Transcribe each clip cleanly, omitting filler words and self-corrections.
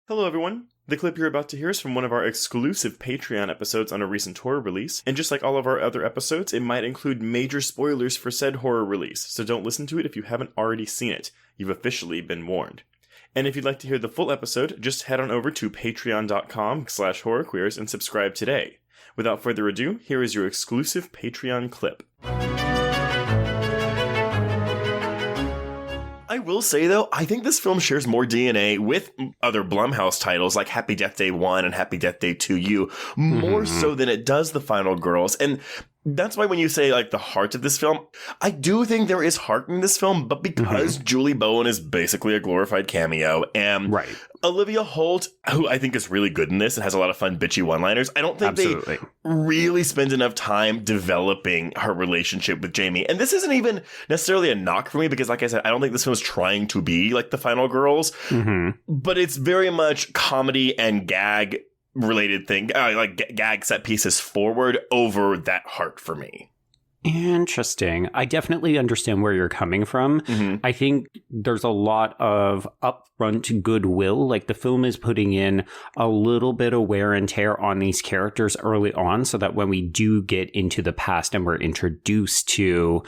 Hello everyone! The clip you're about to hear is from one of our exclusive Patreon episodes on a recent horror release, and just like all of our other episodes, it might include major spoilers for said horror release, so don't listen to it if you haven't already seen it. You've officially been warned. And if you'd like to hear the full episode, just head on over to patreon.com/horrorqueers and subscribe today. Without further ado, here is your exclusive Patreon clip. I will say, though, I think this film shares more DNA with other Blumhouse titles like Happy Death Day 1 and Happy Death Day 2U, more so than it does The Final Girls. And that's why when you say, like, the heart of this film, I do think there is heart in this film, but because Julie Bowen is basically a glorified cameo, and Olivia Holt, who I think is really good in this and has a lot of fun bitchy one-liners, I don't think they really spend enough time developing her relationship with Jamie. And this isn't even necessarily a knock for me because, like I said, I don't think this film is trying to be like The Final Girls, but it's very much comedy and gag related thing, like gag set pieces forward over that heart for me. Interesting. I definitely understand where you're coming from. I think there's a lot of upfront goodwill. Like the film is putting in a little bit of wear and tear on these characters early on so that when we do get into the past and we're introduced to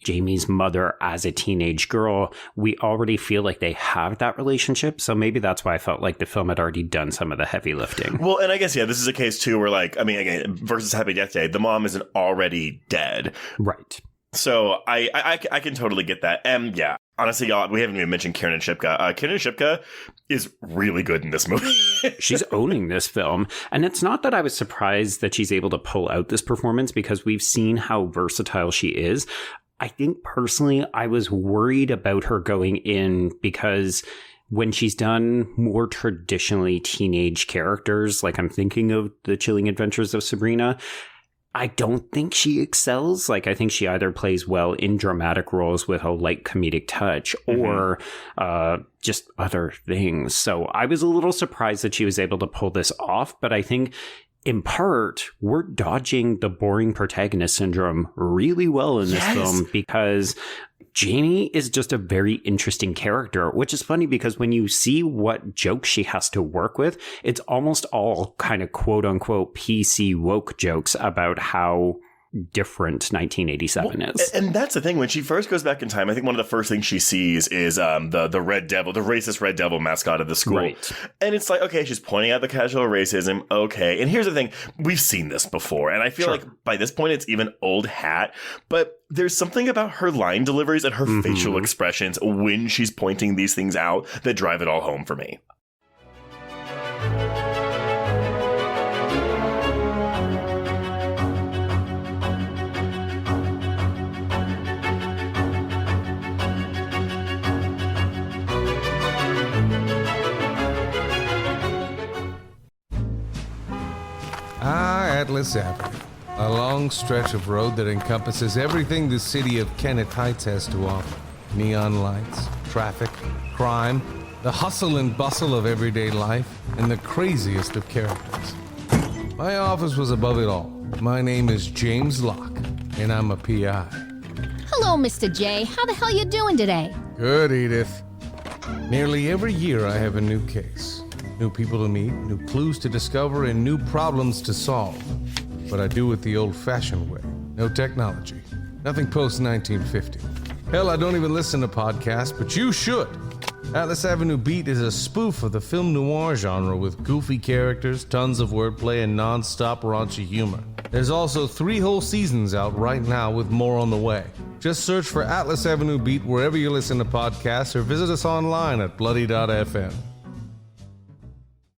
Jamie's mother as a teenage girl, we already feel like they have that relationship. So maybe that's why I felt like the film had already done some of the heavy lifting. Well, and I guess, this is a case too where, like, I mean, again, versus Happy Death Day, the mom isn't already dead. Right. So I can totally get that. And yeah, honestly, y'all, we haven't even mentioned Kiernan Shipka. Kiernan Shipka is really good in this movie. She's owning this film. And it's not that I was surprised that she's able to pull out this performance because we've seen how versatile she is. I think personally, I was worried about her going in because when she's done more traditionally teenage characters, like I'm thinking of The Chilling Adventures of Sabrina, I don't think she excels. Like, I think she either plays well in dramatic roles with a light comedic touch or just other things. So I was a little surprised that she was able to pull this off, but I think in part, we're dodging the boring protagonist syndrome really well in this film because Jamie is just a very interesting character, which is funny because when you see what jokes she has to work with, it's almost all kind of quote unquote PC woke jokes about how different 1987 is. And that's the thing. When she first goes back in time, I think one of the first things she sees is the Red Devil, the racist Red Devil mascot of the school. Right. And it's like, okay, she's pointing out the casual racism. Okay. And here's the thing. We've seen this before. And I feel like by this point, it's even old hat. But there's something about her line deliveries and her facial expressions when she's pointing these things out that drive it all home for me. Atlas Avenue, a long stretch of road that encompasses everything the city of Kennett Heights has to offer. Neon lights, traffic, crime, the hustle and bustle of everyday life, and the craziest of characters. My office was above it all. My name is James Locke, and I'm a PI. Hello, Mr. J. How the hell you doing today? Good, Edith. Nearly every year I have a new case. New people to meet, new clues to discover, and new problems to solve. But I do it the old-fashioned way. No technology. Nothing post-1950. Hell, I don't even listen to podcasts, but you should. Atlas Avenue Beat is a spoof of the film noir genre with goofy characters, tons of wordplay, and non-stop raunchy humor. There's also 3 whole seasons out right now with more on the way. Just search for Atlas Avenue Beat wherever you listen to podcasts or visit us online at bloody.fm.